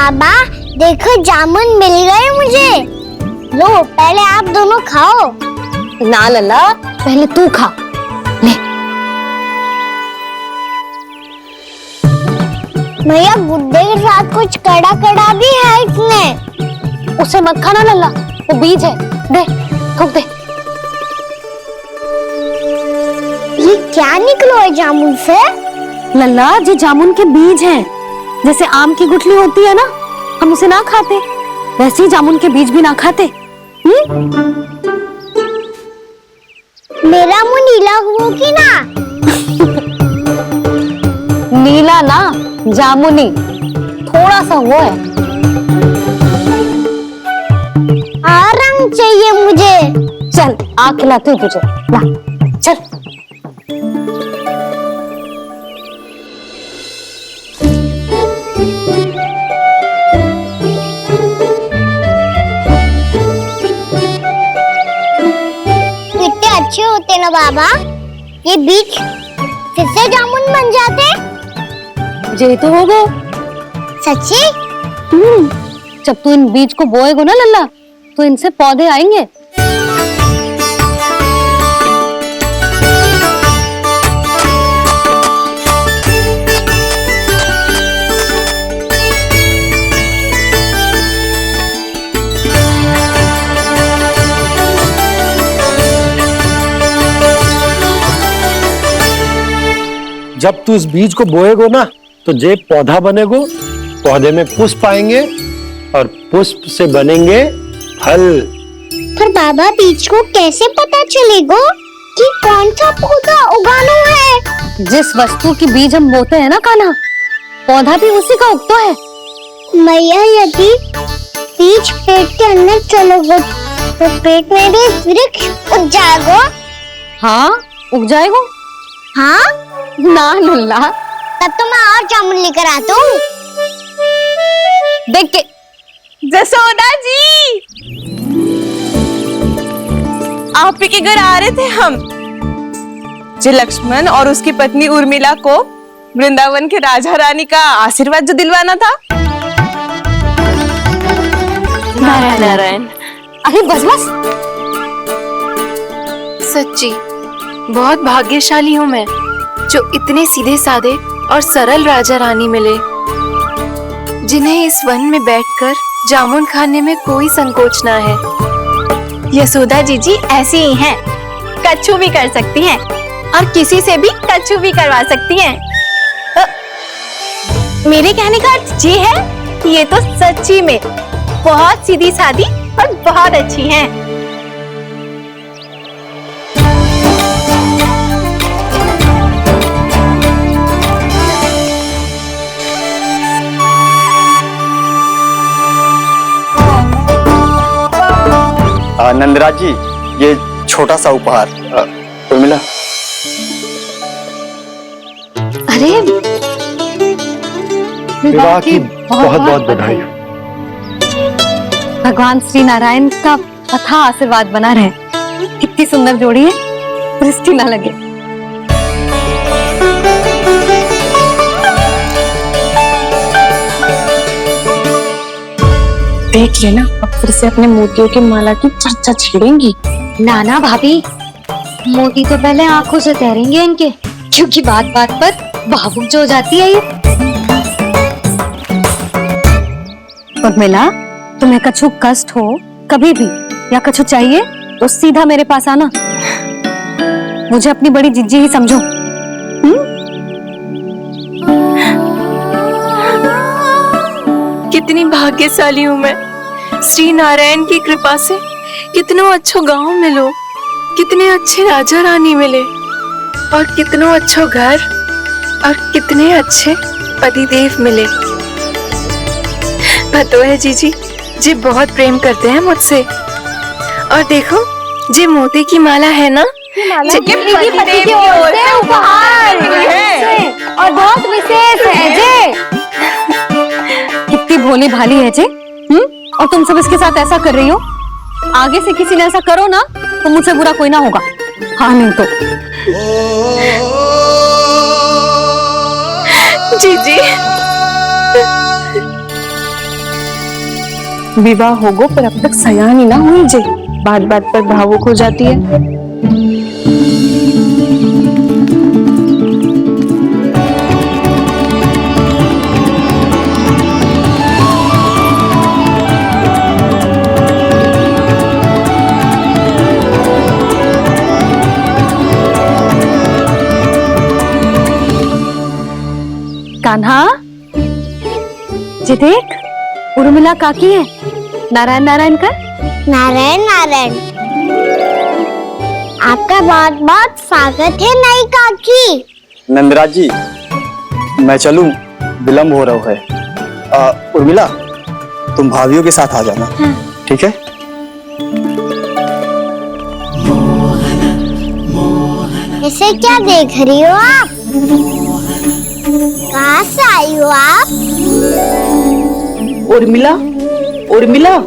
बाबा देखो जामुन मिल गए मुझे। लो पहले आप दोनों खाओ। ना लल्ला, पहले तू खा ले। भैया गुड्डे के साथ कुछ कड़ा कड़ा भी है इसमें। उसे मत खाना लल्ला, वो बीज है। दे, थूक दे। ये क्या निकलो है जामुन से? लल्ला, ये जामुन के बीज हैं। जैसे आम की गुठली होती है ना, हम उसे ना खाते, वैसे ही जामुन के बीज भी ना खाते। मेरा मुंह नीला हुआ कि ना? नीला ना, जामुनी, थोड़ा सा वो है। रंग चाहिए मुझे। चल आ खिलाती हूँ तुझे, ला चल। कितने अच्छे होते ना बाबा, ये बीज फिर से जामुन बन जाते। ये तो हो गए। सच्ची? जब तू इन बीज को बोएगा ना लल्ला, तो इनसे पौधे आएंगे। जब तू इस बीज को बोएगो ना, तो जे पौधा बनेगो, पौधे में पुष्प आएंगे और पुष्प से बनेंगे फल। पर बाबा बीज को कैसे पता चलेगा कि कौन सा पौधा उगाना है? जिस वस्तु की बीज हम बोते हैं ना कान्हा, पौधा भी उसी का उगता है। मैया यदि बीज पेट के अंदर चलोगे तो पेट में भी वृक्ष उग जाएगा। हाँ उग जाएगा। हाँ ना लल्ला, तब तो मैं और जामुन लेकर आता हूँ। देख के। जसोदा जी, आप ही के घर आ रहे थे हम। जो लक्ष्मण और उसकी पत्नी उर्मिला को वृंदावन के राजा रानी का आशीर्वाद जो दिलवाना था। नारायण नारायण। अरे बस बस। सच्ची बहुत भाग्यशाली हूँ मैं, जो इतने सीधे साधे और सरल राजा रानी मिले, जिन्हें इस वन में बैठकर जामुन खाने में कोई संकोच ना है। यशोदा जी ऐसी ही हैं, कच्छू भी कर सकती हैं और किसी से भी कच्छू भी करवा सकती हैं। मेरे कहने का अर्थ ये है कि ये तो सच्ची में बहुत सीधी सादी और बहुत अच्छी हैं। नंदराज जी, ये छोटा सा उपहार। उर्मिला। अरे विवाह की बहुत बहुत बधाई। भगवान श्री नारायण का अथाह आशीर्वाद बना रहे। कितनी सुंदर जोड़ी है, दृष्टि ना लगे। देख लेना, अब फिर से अपने मोतियों की माला की चर्चा छेड़ेंगी। नाना भाभी, मोती तो पहले आंखों से तैरेंगे इनके, क्योंकि बात बात पर भावुक जो हो जाती है ये। उर्मिला, तुम्हें कछु कष्ट हो कभी भी या कछु चाहिए तो सीधा मेरे पास आना। मुझे अपनी बड़ी जिज्जी ही समझो। कितनी भाग्यशाली हूँ मैं, श्री नारायण की कृपा से कितनों अच्छो गांव मिलो, कितने अच्छे राजा रानी मिले, और कितनों अच्छो घर और कितने अच्छे पतिदेव मिले। पतो है जीजी, जी बहुत प्रेम करते हैं मुझसे। और देखो, जी मोती की माला है ना, और बहुत विशेष है जे। कितनी भोली भाली है जे। और तुम सब इसके साथ ऐसा कर रही हो। आगे से किसी ने ऐसा करो ना तो मुझसे बुरा कोई ना होगा। हाँ नहीं तो। जीजी विवाह होगो पर अब तक सयान ही ना हुई जे बात बात पर भावुक हो जाती है। कान्हा, जी देख, उर्मिला काकी है। नारायण नारायण कर। नारायण नारायण। आपका बहुत बहुत स्वागत है नई काकी। नंदराज जी, मैं चलूं, विलम्ब हो रहा है। उर्मिला, तुम भाभियों के साथ आ जाना। ठीक है? इसे क्या देख रही हो आप? कहाँ से आई हो आप? उर्मिला, उर्मिला,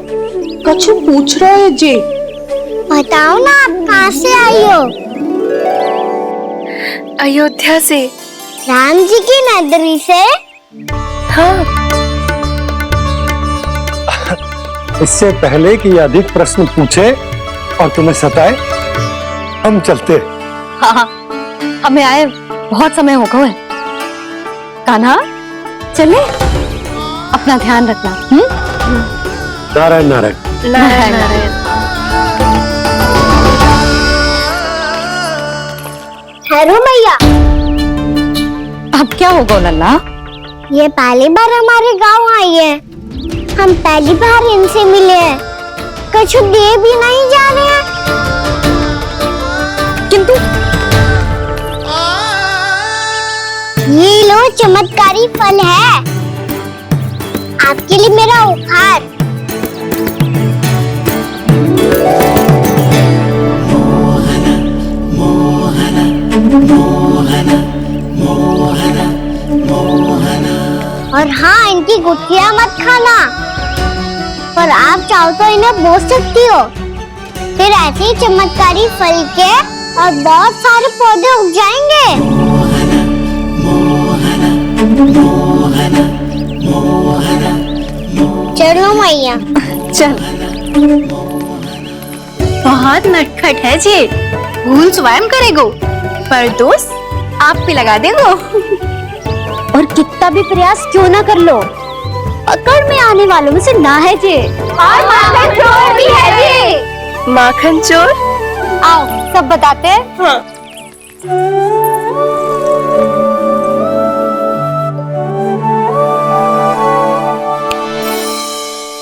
कछु पूछ रहा है जी। बताओ ना आप कहाँ से आई हो? अयोध्या से। राम जी की नगरी से? हाँ। इससे पहले कि ये अधिक प्रश्न पूछे और तुम्हें सताए, हम चलते। हाँ, हमें आए बहुत समय हो गया है। कान्हा, चले, अपना ध्यान रखना। नारायण नारायण। नारायण नारायण। ठहरो भैया, अब क्या होगा लल्ला? ये पहली बार हमारे गांव आई है। हम पहली बार इनसे मिले हैं। कुछ दे भी नहीं जा रहे हैं। किंतु ये लो, चमत्कारी फल है आपके लिए मेरा उपहार। और हाँ, इनकी गुठलियां मत खाना, पर आप चाहो तो इन्हें बोस सकती हो। फिर ऐसे ही चमत्कारी फल के और बहुत सारे पौधे उग जाएंगे। चलो मैया। चल। बहुत नटखट है जी। भूल स्वयं करेगो, पर दोस्त आप पे लगा देगो। और कितना भी प्रयास क्यों ना कर लो, पकड़ में आने वालों में से ना है जी। और माखन चोर भी है जी। माखन चोर? आओ सब बताते हैं। हाँ।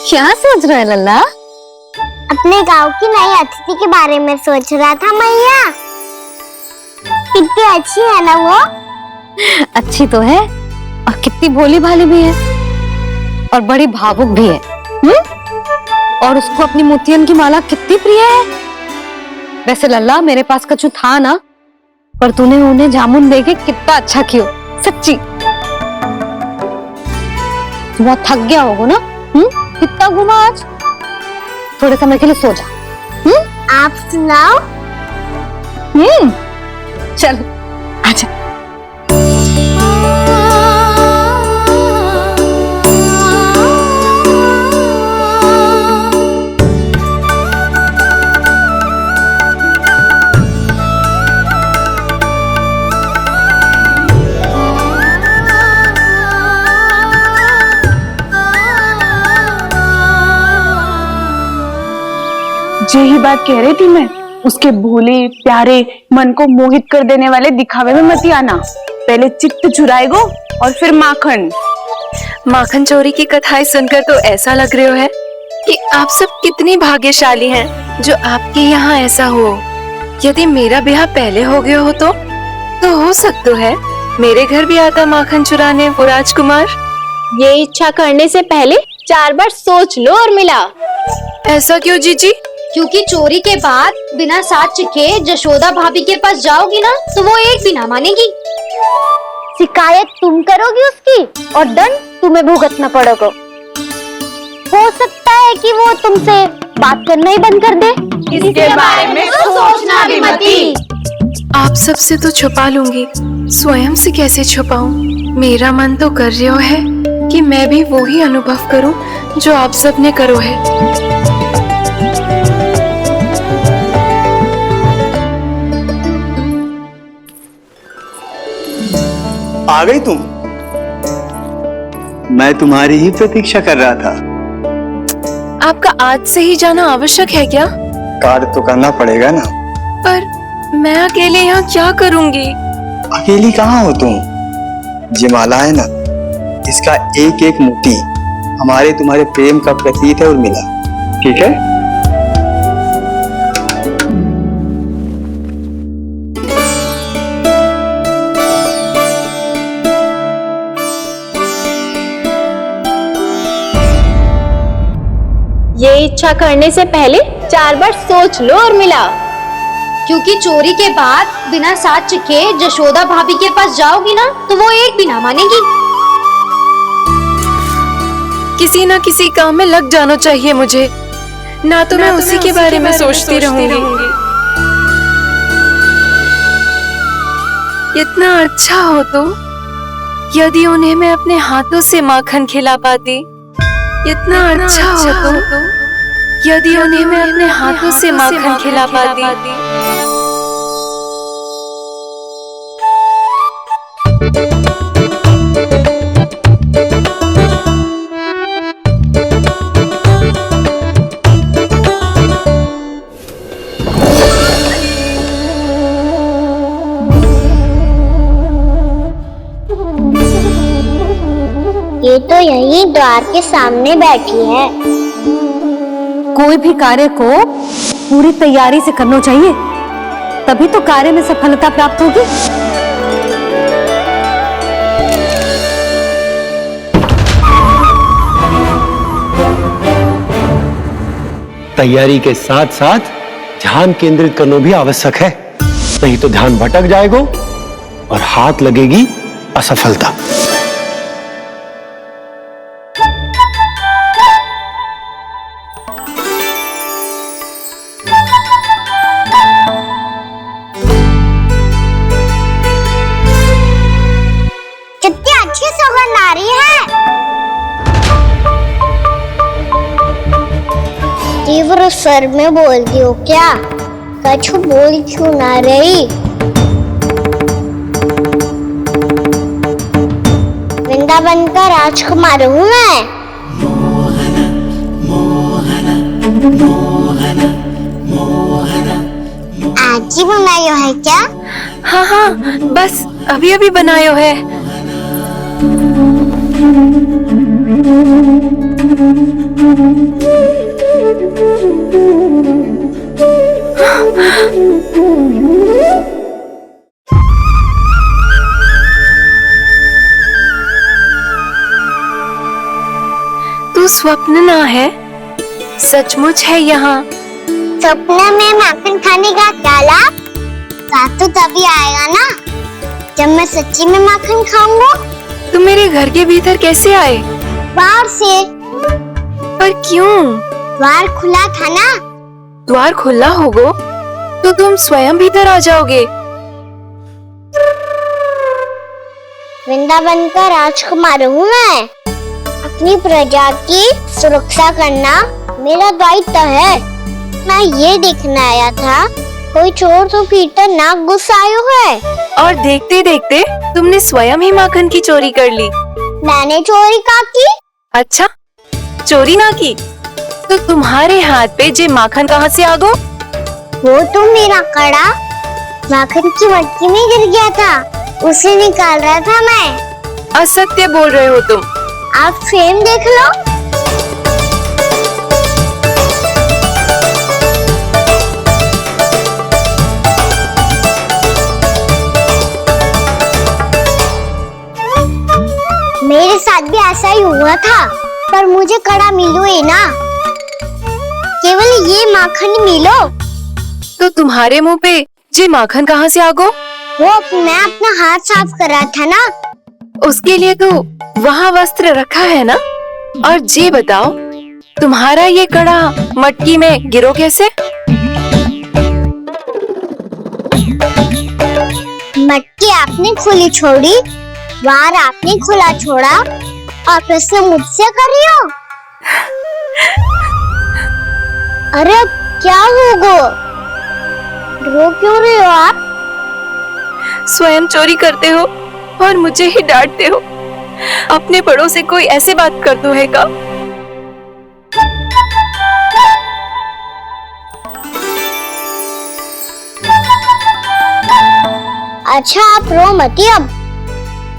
क्या सोच रहे हैं लल्ला? अपने गांव की नई अतिथि के बारे में सोच रहा था मैया। कितनी अच्छी है ना वो? अच्छी तो है और कितनी भोली भाली भी है और बड़ी भावुक भी है। और उसको अपनी मोतियन की माला कितनी प्रिय है। वैसे लल्ला, मेरे पास कछु था ना, पर तूने उन्हें जामुन देके कितना अच्छा कियो, सच्ची। तू बहुत थक गया होगा ना? कितना घूमा आज? थोड़े समय के लिए सो जा। आप सुनाओ। चल आजा। यही बात कह रही थी मैं। उसके भोले प्यारे मन को मोहित कर देने वाले दिखावे में मत आना। पहले चित्त चुराएगो और फिर माखन। माखन चोरी की कथाएं सुनकर तो ऐसा लग रहा है कि आप सब कितनी भाग्यशाली हैं जो आपके यहाँ ऐसा हो। यदि मेरा ब्याह पहले हो गया हो तो हो सकता है मेरे घर भी आता माखन चुराने वो राजकुमार। ये इच्छा करने से पहले 4 बार सोच लो उर्मिला। ऐसा क्यों जीजी? क्योंकि चोरी के बाद बिना साथ चिखे जशोदा भाभी के पास जाओगी ना तो वो एक भी ना मानेगी। शिकायत तुम करोगी उसकी और दंड तुम्हें भुगतना पड़ेगा। हो सकता है कि वो तुमसे बात करना ही बंद कर दे। इसके बारे में तो सोचना भी मती। आप सबसे तो छुपा लूंगी, स्वयं से कैसे छुपाऊं? मेरा मन तो कर रहा है कि मैं भी वो ही अनुभव करूं जो आप सबने करो है। आ गई तुम? मैं तुम्हारी ही प्रतीक्षा कर रहा था। आपका आज से ही जाना आवश्यक है क्या? कार्य तो करना पड़ेगा ना। पर मैं अकेले यहाँ क्या करूंगी? अकेली कहाँ हो तुम? ये माला है ना, इसका एक एक मोती हमारे तुम्हारे प्रेम का प्रतीक है उर्मिला, ठीक है? ये इच्छा करने से पहले 4 बार सोच लो उर्मिला। क्योंकि चोरी के बाद बिना साथ चिखे जशोदा भाभी के पास जाओगी ना तो वो एक भी ना मानेगी। किसी ना किसी काम में लग जाना चाहिए मुझे, ना तो मैं उसी के बारे में सोचती रहूंगी। इतना अच्छा हो तो यदि उन्हें मैं अपने हाथों से माखन खिला पाती। इतना अच्छा हो तो यदि उन्हें मैं अपने हाथों से माखन खिला पाती। ये तो यही द्वार के सामने बैठी है। कोई भी कार्य को पूरी तैयारी से करना चाहिए, तभी तो कार्य में सफलता प्राप्त होगी। तैयारी के साथ साथ ध्यान केंद्रित करना भी आवश्यक है, नहीं तो ध्यान भटक जाएगा और हाथ लगेगी असफलता। कितनी अच्छी सुगंध आ रही है। तीव्र स्वर में बोलती हो क्या? कछु बोल क्यों ना रही? वृंदावन का राजकुमार हूँ मैं। आज ही बनायो है क्या? हाँ हाँ, बस अभी अभी बनायो है। तू स्वप्न ना है, सचमुच है यहाँ। सपने में माखन खाने का क्या लाभ? रात तो तभी आएगा ना जब मैं सच्ची में माखन खाऊंगा। तुम मेरे घर के भीतर कैसे आए? बाहर से। पर क्यों? द्वार खुला था ना। द्वार खुला होगा तो तुम स्वयं भीतर आ जाओगे। वृंदावन का राजकुमार हूँ मैं। अपनी प्रजा की सुरक्षा करना मेरा दायित्व है। मैं ये देखने आया था कोई चोर तो भीतर ना घुस आयो है। और देखते देखते तुमने स्वयं ही माखन की चोरी कर ली। मैंने चोरी का की? अच्छा, चोरी ना की तो तुम्हारे हाथ पे जे माखन कहाँ से आ गो? वो तो मेरा कड़ा माखन की मटकी में गिर गया था, उसे निकाल रहा था मैं। असत्य बोल रहे हो तुम। आप स्वयं देख लो। मेरे साथ भी ऐसा ही हुआ था, पर मुझे कड़ा मिलो ही ना, केवल ये माखन मिलो। तो तुम्हारे मुंह पे जे माखन कहाँ से आ गो? वो मैं अपना हाथ साफ कर रहा था ना। उसके लिए तो वहाँ वस्त्र रखा है ना। और जे बताओ, तुम्हारा ये कड़ा मटकी में गिरो कैसे? मटकी आपने खुली छोड़ी, द्वार आपने खुला छोड़ा और प्रश्न मुझसे कर रही हो? अरे अब क्या होगा? रो क्यों रहे हो आप? स्वयं चोरी करते हो और मुझे ही डांटते हो। अपने बड़ों से कोई ऐसे बात कर दो है का? अच्छा आप रो मती अब।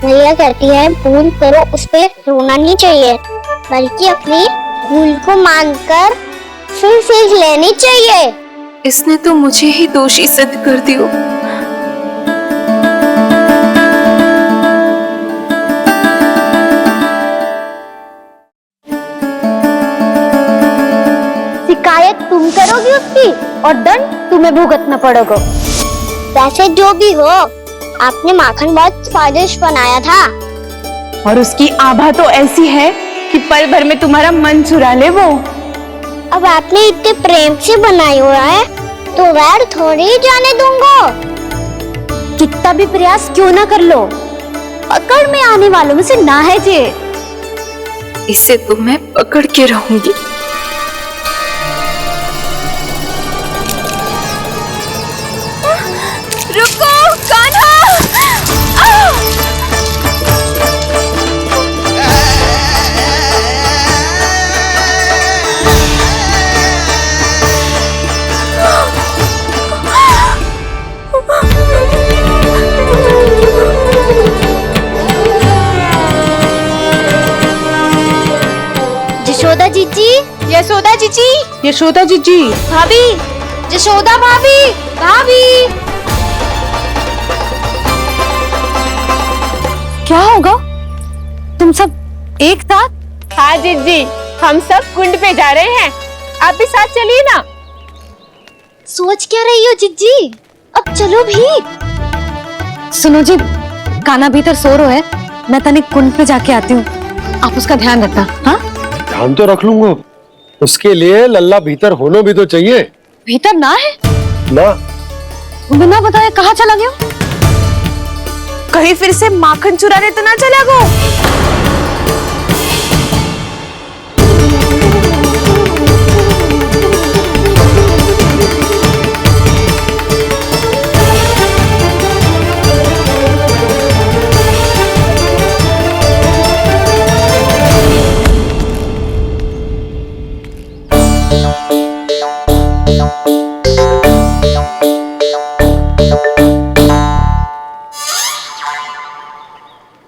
भैया कहती है भूल करो, उस पे रोना नहीं चाहिए, बल्कि अपनी भूल को मानकर फिर सीख लेनी चाहिए। इसने तो मुझे ही दोषी सिद्ध कर दियो। शिकायत तुम करोगी उसकी और दंड तुम्हें भुगतना पड़ेगा। वैसे जो भी हो, आपने माखन बहुत स्वादिष्ट बनाया था। और उसकी आभा तो ऐसी है कि पल भर में तुम्हारा मन चुरा ले वो। अब आपने इतने प्रेम से बनाया हुआ है तो वैर थोड़ी ही जाने दूंगा। कितना भी प्रयास क्यों ना कर लो, पकड़ में आने वालों में से ना है जे। इसे तो मैं पकड़ के रहूंगी। रुको कान्हा! यशोदा जीजी, यशोदा जीजी, यशोदा जीजी, भाभी, यशोदा भाभी, भाभी। क्या होगा? तुम सब एक साथ? हाँ जीजी, हम सब कुंड पे जा रहे हैं, आप भी साथ चलिए ना। सोच क्या रही हो जीजी? अब चलो भी। सुनो जी, कान्हा भीतर सो रहा है, मैं तनिक कुंड पे जाके आती हूँ, आप उसका ध्यान रखना। हाँ, ध्यान तो रख लूंगा, उसके लिए लल्ला भीतर होना भी तो चाहिए। भीतर ना है? ना, बिना बताए कहाँ चला गया? कहीं फिर से माखन चुराने तो ना चला गो।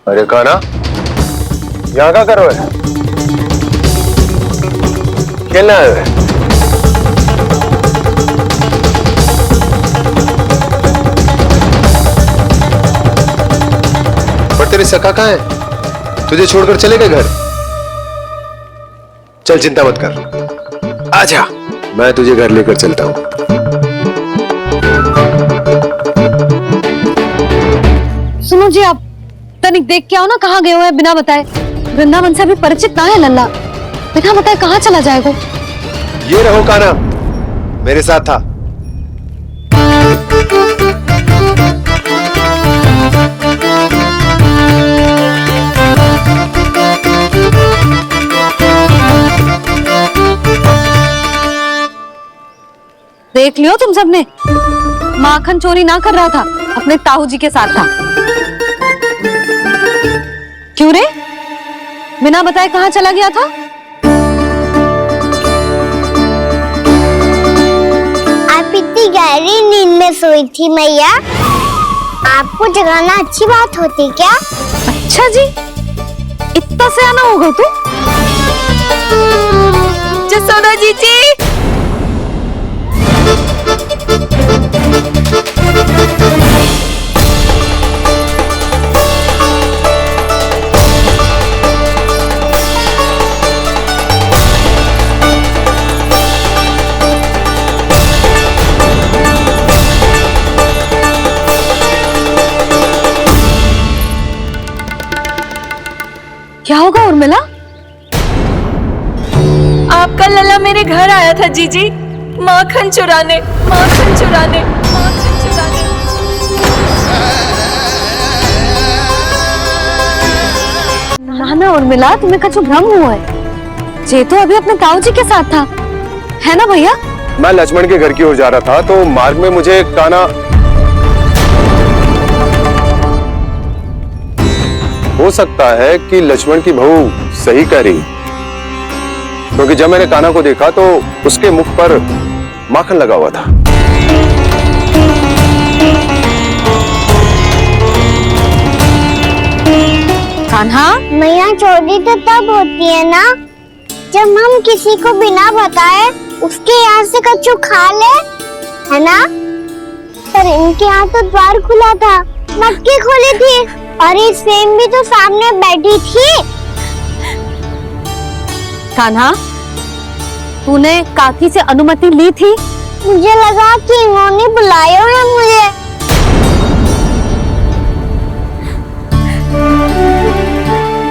अरे कान्हा, यहाँ क्या कर रहे हो? खेलने आए हुए? पर तेरी सखा कहाँ है? तुझे छोड़कर चले गए घर? चल चिंता मत कर, आजा, मैं तुझे घर लेकर चलता हूँ। सुनो जी, आप तनिक देख के आओ ना, कहाँ गए हुए हैं बिना बताए। वृंदावन से अभी परिचित ना है लल्ला, बिना बताए कहाँ चला जाएगा? ये रहो कान्हा, मेरे साथ था। देख लियो तुम सबने, माखन चोरी ना कर रहा था, अपने ताऊ जी के साथ था। क्यों रे, बिना बताए कहाँ चला गया था? आप इतनी गहरी नींद में सोई थी मैया, आपको जगाना अच्छी बात होती क्या? अच्छा जी, इतना सयाना होगा तू? यशोदा जीजी, क्या होगा उर्मिला? आपका लल्ला मेरे घर आया था जीजी, माखन चुराने, माखन चुराने, माखन चुराने। ना ना उर्मिला, तुम्हें कछु भ्रम हुआ है। ये तो अभी अपने ताऊ जी के साथ था, है ना भैया? मैं लक्ष्मण के घर की ओर जा रहा था तो मार्ग में मुझे कान्हा हो सकता है कि लक्ष्मण की बहू सही कह रही, क्योंकि जब मैंने कान्हा को देखा तो उसके मुख पर माखन लगा हुआ था। कान्हा, मैया चोरी तो तब होती है ना जब हम किसी को बिना बताए उसके यहाँ से कच्चू खा ले, है ना? पर इनके यहाँ तो द्वार खुला था, मटकी खोली थी और इस फेम भी तो सामने बैठी थी। कान्हा, तूने काकी से अनुमति ली थी? मुझे लगा कि इन्होंने बुलाया है मुझे।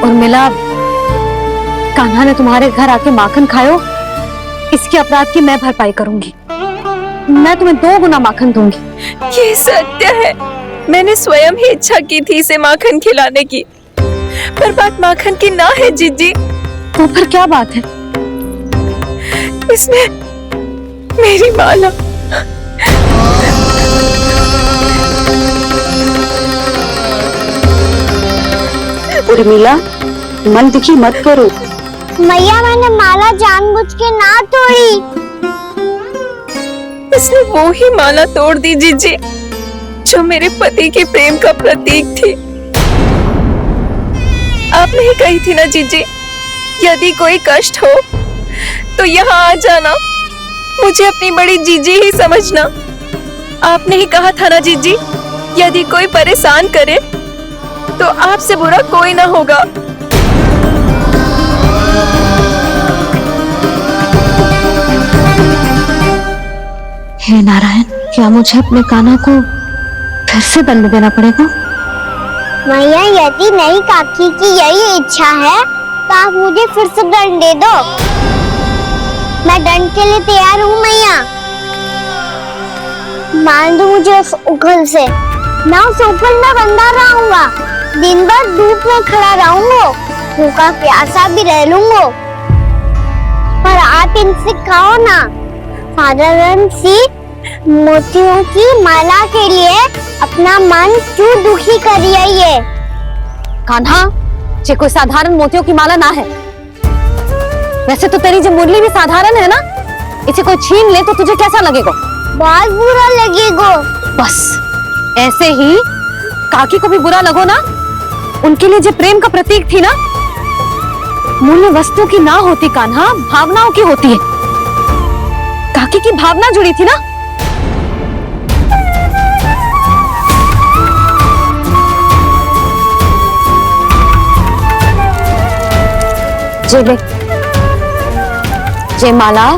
उर्मिला, कान्हा ने तुम्हारे घर आके माखन खायो, इसके अपराध की मैं भरपाई करूंगी। मैं तुम्हें 2 गुना माखन दूंगी। ये सत्य है, मैंने स्वयं ही इच्छा की थी इसे माखन खिलाने की, पर बात माखन की ना है जीजी। तो फिर क्या बात है? इसने मेरी माला उर्मिला, मन दुखी मत करो। मैया मैंने माला जानबूझ के ना तोड़ी। इसने वो ही माला तोड़ दी जीजी जो मेरे पति के प्रेम का प्रतीक थी। आपने ही कही थी ना जीजी, यदि कोई कष्ट हो तो यहाँ आ जाना, मुझे अपनी बड़ी जीजी ही समझना। आपने ही कहा था ना जीजी, यदि कोई परेशान करे तो आपसे बुरा कोई ना होगा। हे नारायण, क्या मुझे अपने कान्हा को फिर से दंड देना पड़ेगा? मैया यदि नहीं काकी की यही इच्छा है तो आप मुझे फिर से दंड दे दो। मैं दंड के लिए तैयार हूँ मैया। मान दो मुझे उस उखल से, मैं उस उखल में बंधा रहूंगा, दिन भर धूप में खड़ा रहूंगा, भूखा प्यासा भी रह लूंगा। पर आप इनसे कहो ना, साधारण सी मोतियों की माला के लिए अपना मन क्यों दुखी करिए? कान्हा, ये कोई साधारण मोतियों की माला ना है। वैसे तो तेरी जो मुरली भी साधारण है ना, इसे कोई छीन ले तो तुझे कैसा लगेगा? बहुत बुरा लगेगा। बस ऐसे ही काकी को भी बुरा लगो ना। उनके लिए जो प्रेम का प्रतीक थी ना, मूल्य वस्तु की ना होती कान्हा, भावनाओं की होती है। काकी की भावना जुड़ी थी ना। जे ले, जे माला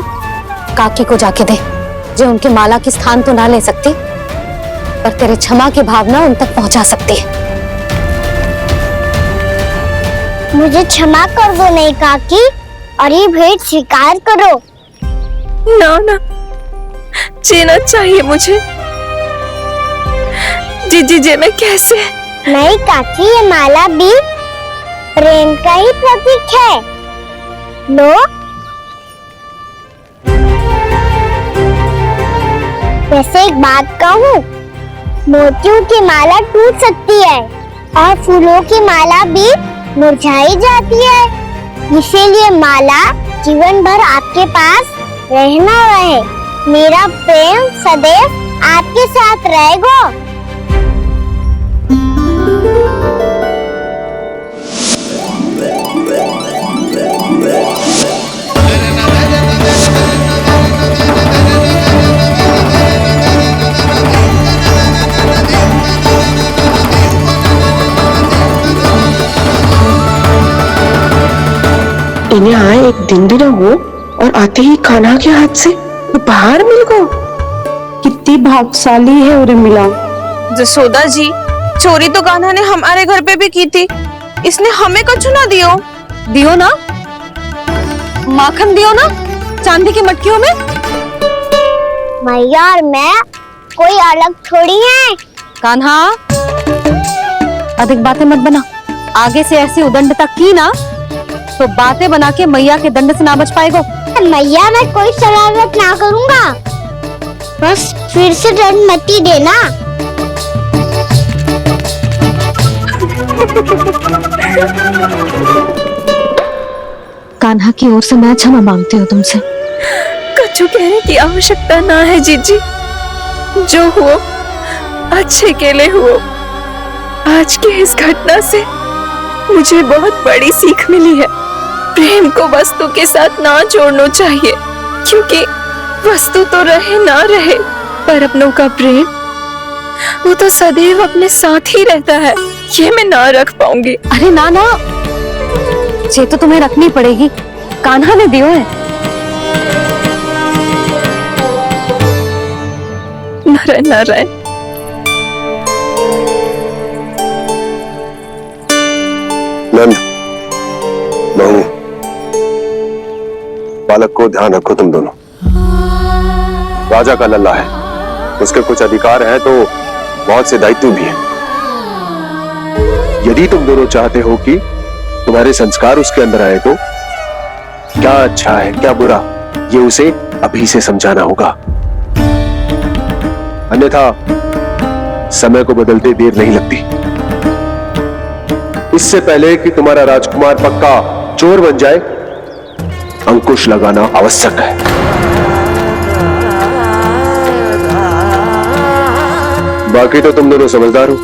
काकी को जाके दे। जे उनके माला की स्थान तो ना ले सकती, पर तेरे क्षमा की भावना उन तक पहुंचा सकती है। मुझे क्षमा कर दो नहीं काकी, और ये भेंट स्वीकार करो। ना ना, जीना चाहिए मुझे जीजी। जे मैं कैसे? नहीं काकी, ये माला भी प्रेम का ही प्रतीक है। लो, वैसे एक बात कहूँ, मोतियों की माला टूट सकती है और फूलों की माला भी मुरझाई जाती है। इसीलिए माला जीवन भर आपके पास रहना रहे। मेरा प्रेम सदैव आपके साथ रहेगा। इन्हें आए एक दिन भी ना हो और आते ही कान्हा के हाथ से उपहार मिल गो। कितनी भाग्यशाली है उर्मिला। जसोदा जी, चोरी तो कान्हा ने हमारे घर पे भी की थी, इसने हमें कछु ना दियो। दियो ना, माखन दियो ना, चांदी की मटकियों में। मैया और मैं कोई अलग थोड़ी है। कान्हा, अधिक बातें मत बना। आगे से ऐसी उदंडता की ना तो बातें बना के मैया के दंड से ना बच पाएगो। मैया मैं कोई शरारत ना करूंगा, बस फिर से दंड मत ही देना। कान्हा की ओर से मैं क्षमा मांगती हूँ तुमसे। कछु कहने की आवश्यकता ना है जीजी, जो हुआ अच्छे के लिए हुआ। आज की इस घटना से मुझे बहुत बड़ी सीख मिली है। प्रेम को वस्तु के साथ ना जोड़ना चाहिए, क्योंकि वस्तु तो रहे ना रहे, पर अपनों का प्रेम वो तो सदैव अपने साथ ही रहता है। ये मैं ना रख पाऊंगी। अरे ना ना, ये तो तुम्हें रखनी पड़ेगी, कान्हा ने दियो है। नारायण नारायण। नंद, बहू, बालक को ध्यान रखो तुम दोनों। राजा का लल्ला है, उसके कुछ अधिकार हैं तो बहुत से दायित्व भी हैं। यदि तुम दोनों चाहते हो कि तुम्हारे संस्कार उसके अंदर आए तो क्या अच्छा है क्या बुरा, ये उसे अभी से समझाना होगा। अन्यथा समय को बदलते देर नहीं लगती। इससे पहले कि तुम्हारा राजकुमार पक्का चोर बन जाए, अंकुश लगाना आवश्यक है। बाकी तो तुम दोनों समझदार हो।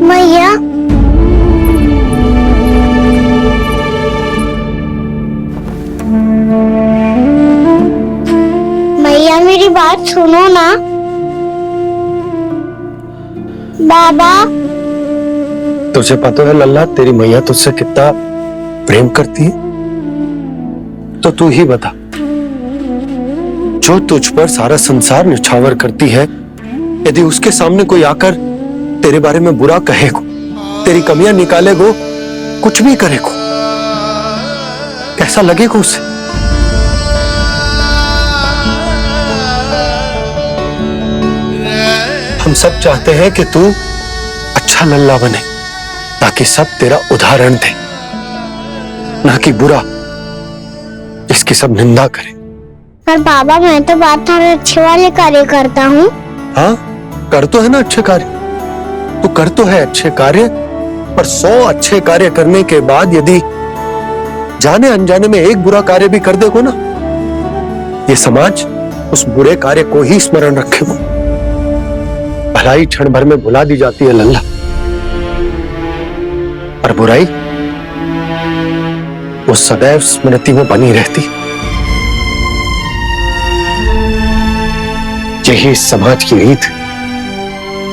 मैया मैया मेरी बात सुनो ना। बाबा, तुझे पता है लल्ला, तेरी मैया तुझसे कितना प्रेम करती है, तो तू ही बता, जो तुझ पर सारा संसार निछावर करती है, यदि उसके सामने कोई आकर तेरे बारे में बुरा कहेगो, तेरी कमियां निकालेगो, कुछ भी करेगो, कैसा लगेगा उसे? हम सब चाहते हैं कि तू अच्छा लल्ला बने, ताकि सब तेरा उदाहरण दे, ना कि बुरा इसकी सब निंदा करे। पर बाबा मैं तो बात हर अच्छे वाले कार्य करता हूँ। हाँ, कर तो है ना अच्छे कार्य, तू कर तो है अच्छे कार्य, पर 100 अच्छे कार्य करने के बाद यदि जाने अनजाने में एक बुरा कार्य भी कर देगो ना, ये समाज उस बुरे कार्य को ही स्मरण रखेगो। भलाई क्षण भर में भुला दी जाती है लल्ला, और बुराई वो सदैव स्मृति में बनी रहती। यही समाज की रीत।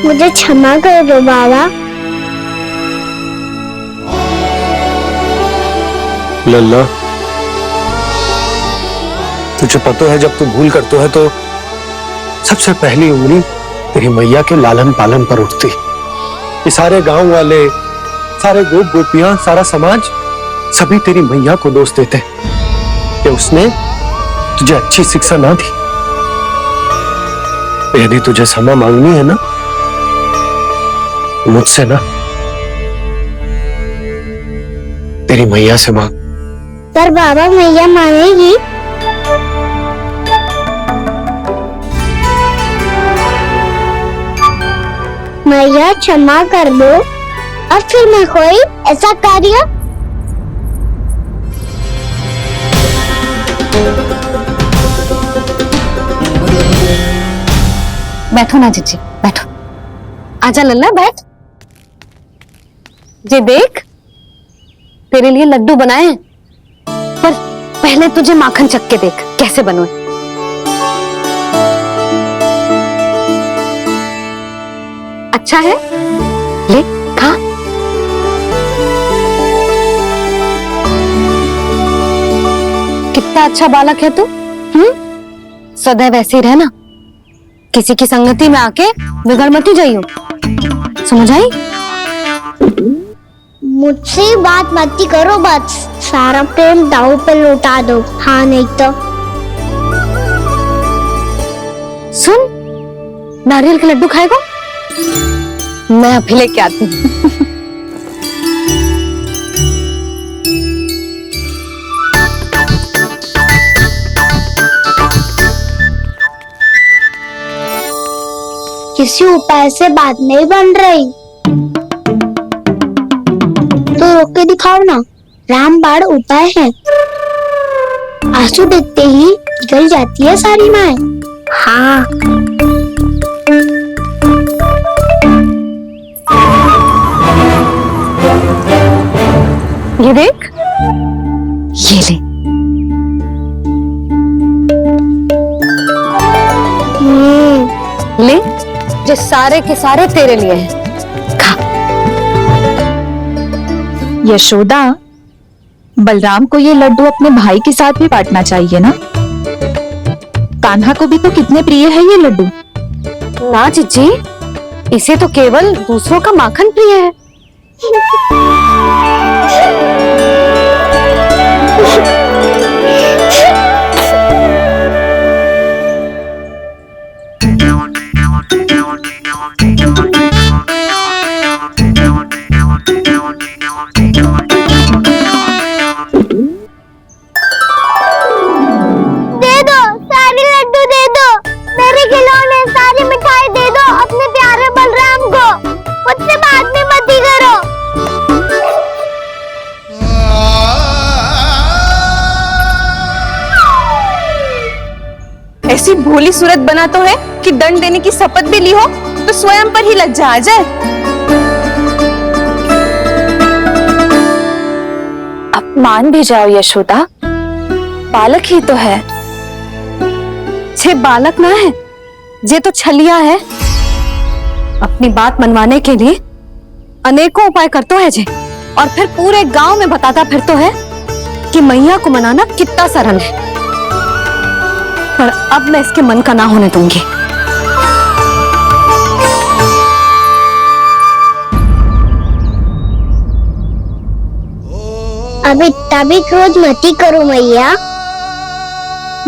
मुझे क्षमा कर दो बाबा। लल्ला, तुझे पता है जब तू भूल करता है तो सबसे पहली उंगली तेरी मैया के लालन पालन पर उठती। ये सारे गांव वाले, सारे गोप गोपियां, सारा समाज, सभी तेरी मैया को दोष देते कि उसने तुझे अच्छी शिक्षा ना दी। यदि तुझे क्षमा मांगनी है ना, मुझसे ना, तेरी मैया से मांग। पर बाबा मैया मानेगी? मैया क्षमा कर दो, और फिर मैं कोई ऐसा कार्य। बैठो ना जीजी, बैठो। आजा लल्ला, बैठ। ये देख, तेरे लिए लड्डू बनाए हैं, पर पहले तुझे माखन चख के देख कैसे बनो। अच्छा है, ले खा। कितना अच्छा बालक है तू। सदैव ऐसे ही रहना किसी की संगति में आके बिगड़ मत जाइयो, समझ आई? मुझसे बात मत करो, बस सारा प्रेम दाव पे लौटा दो। हाँ नहीं तो सुन, नारियल के लड्डू खाएगा? मैं अभी लेके आती हूँ। किसी उपाय से बात नहीं बन रही तो रोक के दिखाओ ना। रामबाण उपाय है, आंसू देखते ही पिघल जाती है सारी माए। हाँ ये देख, ये ले। ले, जो सारे के सारे तेरे लिए हैं, खा। यशोदा, बलराम को ये लड्डू अपने भाई के साथ भी बांटना चाहिए ना। कान्हा को भी तो कितने प्रिय है ये लड्डू। ना जीजी, इसे तो केवल दूसरों का माखन प्रिय है। ऐसी भोली सूरत बना तो है कि दंड देने की शपथ भी ली हो तो स्वयं पर ही लज्जा आ जाए। अब मान भी जाओ यशोदा, बालक ही तो है। छे बालक ना है, ये तो छलिया है। अपनी बात मनवाने के लिए अनेकों उपाय करतो है जे, और फिर पूरे गांव में बताता फिरतो है कि मैया को मनाना कितना सरल है। पर अब मैं इसके मन का ना होने दूंगी। अब इतना भी क्रोध मती करो मैया,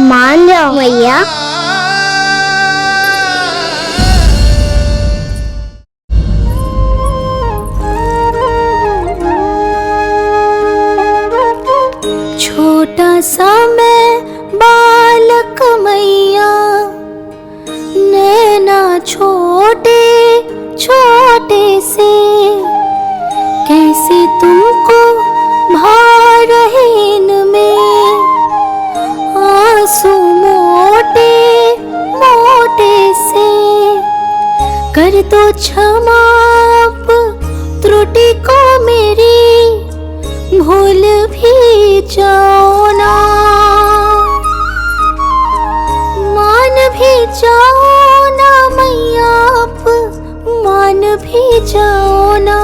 मान जाओ मैया। छोटा सा मैं बालक मैया, नैना छोटे छोटे से, कैसे तुमको भा रहे इनमें आंसू मोटे मोटे से। कर दो क्षमा त्रुटि को मेरी, भूल भी जाओ ना, मान भी जाओ ना मैया, आप मान भी जाओ ना।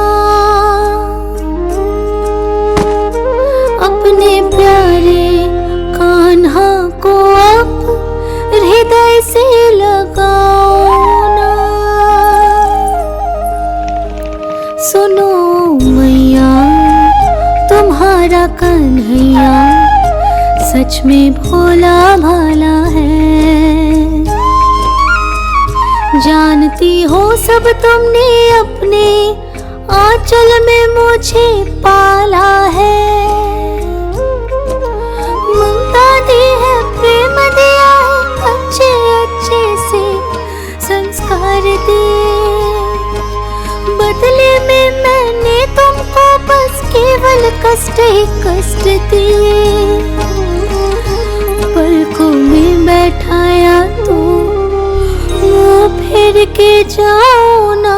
अपने प्यारे कान्हा को अब हृदय से लगाओ ना। सुनो मैया, तुम्हारा कन्हैया सच में भोला भाला है। जानती हो सब तुमने अपने आंचल में मुझे पाला है। ममता दी है, प्रेम दिया है, अच्छे अच्छे से संस्कार दिए। बदले में मैंने तुमको बस केवल कष्ट ही कष्ट दिए। पलकों में बैठाया तो मुँह फेर के जाओ ना,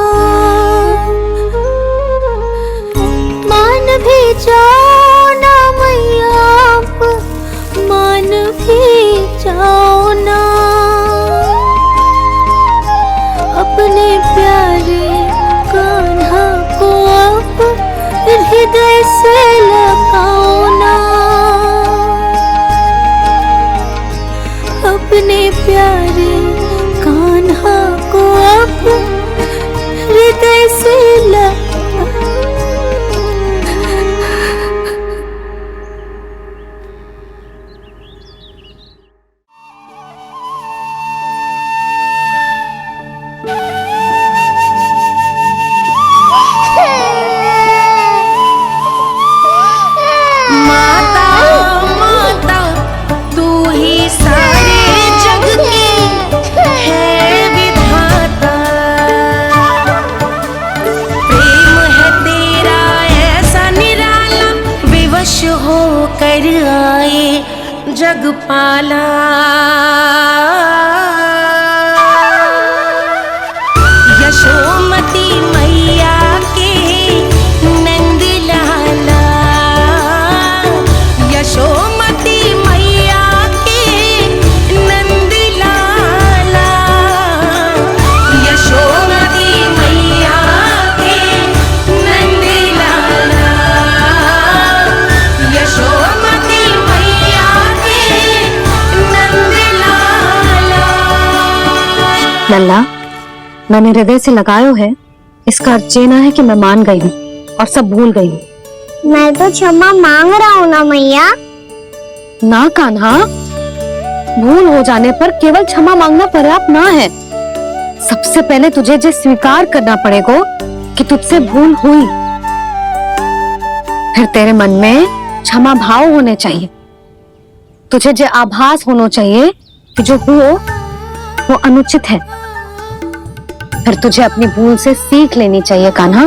मान भी जाओ ना मैया, आप मान भी जाओ ना। अपने प्यारे कान्हा को अब हृदय से लगाओ ना। अपने प्यारे कान्हा को अब हृदय से लगा। जग पाला यशोमती मैया के नंद लाला, यशोमती मैया के नंद लाला, यशोमती मैया के नंद लाला, यशोमती मैया के नंद लाला। लल्ला, मैंने हृदय से लगायो है, इसका अर्थ ये ना है कि मैं मान गई हूँ और सब भूल गई हूँ। मैं तो क्षमा मांग रहा हूँ ना मैया। ना कान्हा, भूल हो जाने पर केवल क्षमा मांगना पर्याप्त ना है। सबसे पहले तुझे जो स्वीकार करना पड़ेगा कि तुझसे भूल हुई, फिर तेरे मन में क्षमा भाव होने चाहिए। तुझे जो आभास होना चाहिए कि जो हुआ वो अनुचित है। फिर तुझे अपनी भूल से सीख लेनी चाहिए कान्हा।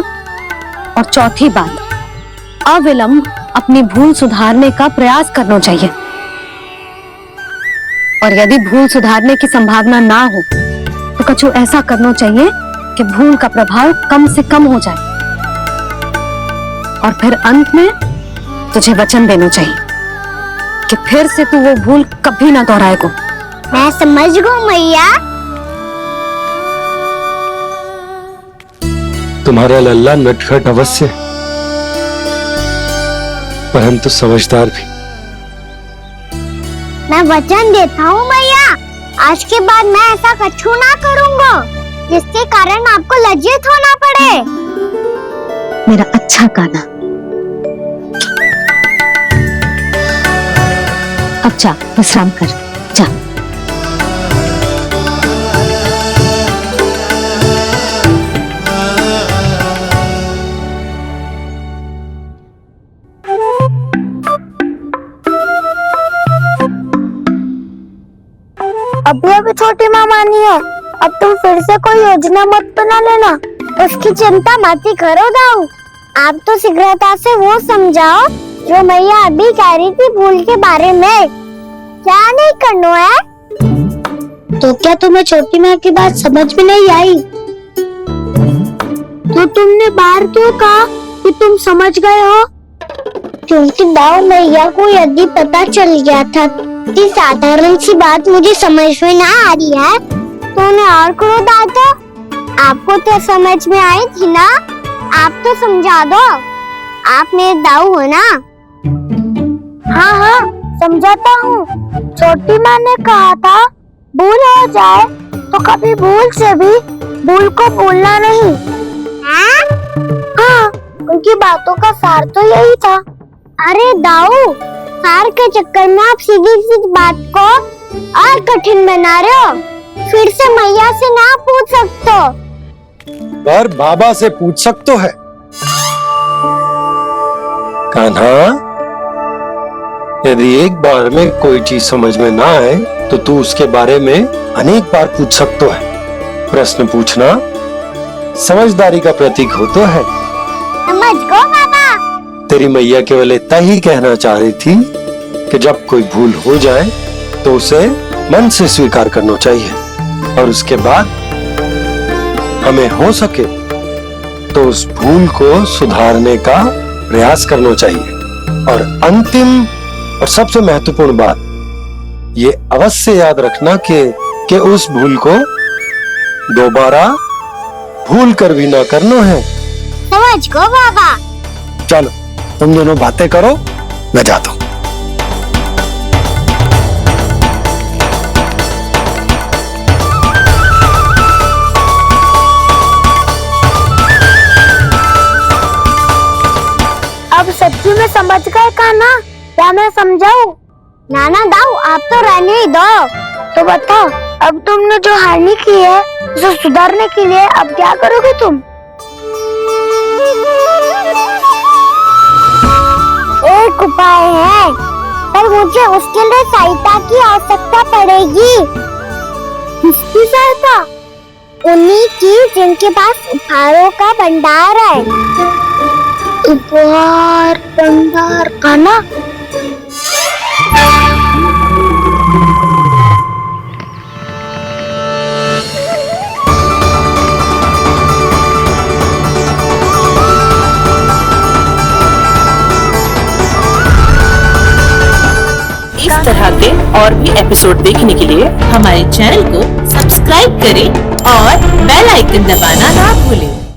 और चौथी बात, अविलंब अपनी भूल सुधारने का प्रयास करना चाहिए। और यदि भूल सुधारने की संभावना ना हो तो कुछ ऐसा करना चाहिए कि भूल का प्रभाव कम से कम हो जाए। और फिर अंत में तुझे वचन देना चाहिए कि फिर से तू वो भूल कभी ना दोहराएगा। मैं समझ गई मैया। तुम्हारा लल्ला नटखट अवश्य, परंतु समझदार भी। मैं वचन देता हूँ मैया, आज के बाद मैं ऐसा कछु ना करूँगा जिसके कारण आपको लज्जित होना पड़े। मेरा अच्छा कान्हा। अब जा विश्राम कर, जा। अभी अभी छोटी माँ मानी है, अब तुम फिर से कोई योजना मत बना लेना। उसकी चिंता मत ही करो दाऊ। आप तो शीघ्रता से वो समझाओ जो मैया अभी कह रही थी भूल के बारे में। क्या नहीं करना है? तो क्या तुम्हें छोटी माँ की बात समझ में नहीं आई? तो तुमने बाहर क्यों कहा कि तुम समझ गए हो? क्योंकि दाऊ मैया को यदि पता चल गया था कि साधारण सी बात मुझे समझ में ना आ रही है तो उन्हें और क्रोध आता। आपको तो समझ में आई थी ना, आप तो समझा दो। आप मेरे दाऊ हो ना। हाँ हाँ समझाता हूँ। छोटी माँ ने कहा था भूल हो जाए तो कभी भूल से भी भूल को भूलना नहीं। हाँ उनकी बातों का सार तो यही था। अरे दाऊ, सार के चक्कर में आप सीधी सीधी बात को और कठिन बना रहे हो। फिर से मैया से ना पूछ सकते हो, पर बाबा से पूछ सकते है। कान्हा, यदि एक बार में कोई चीज समझ में ना आए तो तू उसके बारे में अनेक बार पूछ सकते है। प्रश्न पूछना समझदारी का प्रतीक होता है। समझ गो बाबा। तेरी मैया केवल इतना ही कहना चाह रही थी कि जब कोई भूल हो जाए तो उसे मन से स्वीकार करना चाहिए और उसके बाद हमें हो सके तो उस भूल को सुधारने का प्रयास करना चाहिए। और अंतिम और सबसे महत्वपूर्ण बात ये अवश्य याद रखना कि उस भूल को दोबारा भूल कर भी ना करना है। समझ गो बाबा। चलो तुम दोनों बातें करो, मैं जाता हूँ। समझ गए कान्हा? क्या मैं समझाऊं? नाना दाऊ आप तो रहने ही दो। तो बताओ, अब तुमने जो हानि की है उसे सुधारने के लिए अब क्या करोगे तुम? एक उपाय है, पर मुझे उसके लिए सहायता की आवश्यकता पड़ेगी। किसकी सहायता? उन्हीं की जिनके पास उपहारों का भंडार है। उपहार भंडार कान्हा? इस तरह के और भी एपिसोड देखने के लिए हमारे चैनल को सब्सक्राइब करें और बेल आइकन दबाना ना भूलें।